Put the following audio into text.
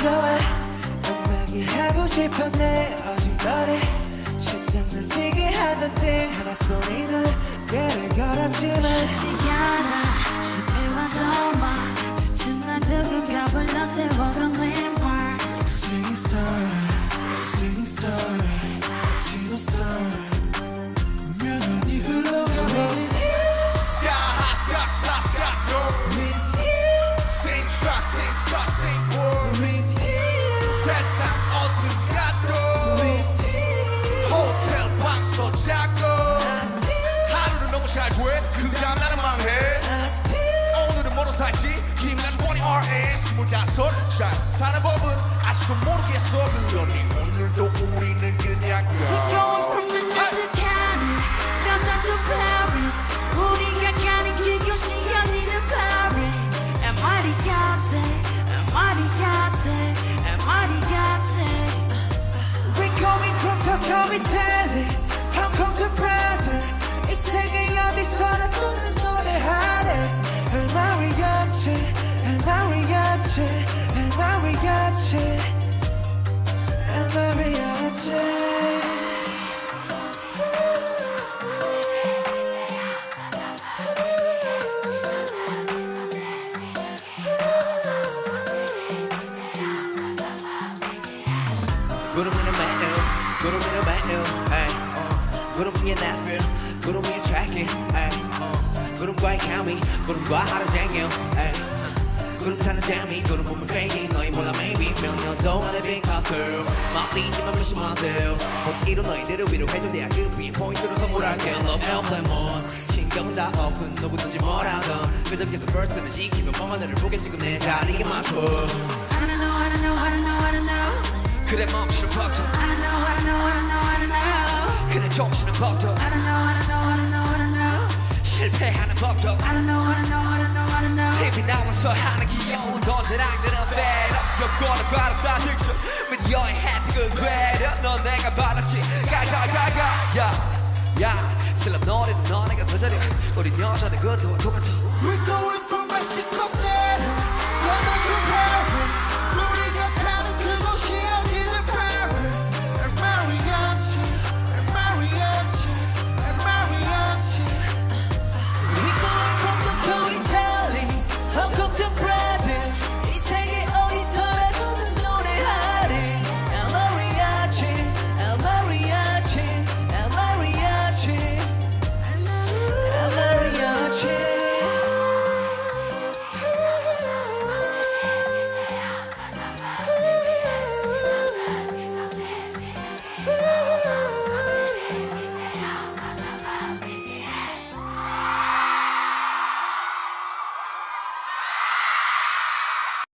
좋아 음악이 하고 싶었네 어지러리 심장을 뛰게 하던 일 하나뿐이던 때를 걸었지만 쉽지 않아 실패와 절망 지친 날 누군가 불러 세워간 랜드마크 Singing star, singing star, singing star 명연히 흘러가면 Sky high, sky fly, sky door. Sing try, sing sky, sing word. 세상 어둠 가도 호텔 방소 작고 하루는 너무 잘 돼, 그 다음 나는 망해. 오늘은 뭐로 살지 힘나지 보니 RS 25 잘 사는 법은 아직도 모르겠어 그러니 오늘도 우리는 그냥 We're going from Manila to Cali London to Paris 우리가 가는 길 교시 아니는 Paris MR이같이 MR이같이 MR이같이 We're going from Tokyo, Italy, Hong Kong to Brazil 이 세계 어디서나 또는 노래하네 El Mariachi, El Mariachi, El Mariachi, El Mariachi 구름이는 매일 구름이는 매일 구름이의 나를 구름이의 tracking 구름과의 케미 구름과 하루 종일 구름 타는 재미 구름 보면 fake 너희 몰라 maybe 몇 년 동안의 빈 컷을 막 뛰지만 무시 못해 못 이룬 너희들을 위로해줘 내가 그 위에 포인트로 선물할게 Love airplane moon 신경은 다 open 누구든지 뭐라던 그저께서 first는 지키면 뻔한 너를 보게 지금 내 자리에 맞춰 I don't know, I don't know, I don't know, I don't know 그래 멈추는 법도 I don't know, I don't know, I don't know, I don't know 그래 좁히는 법도 I don't know, I don't know, I don't know, I don't know 실패하는 법도 I don't know, I don't know, I don't know, I don't know TV 나와서 하는 귀여운 도전랑들은 fed up 여권을 바로 사직수 with your head 그 괴려 넌 내가 받았지 가가가가 야 슬럼 노래는 너네가 더 잘해 우린 여자들 그것도 똑같아 We're going from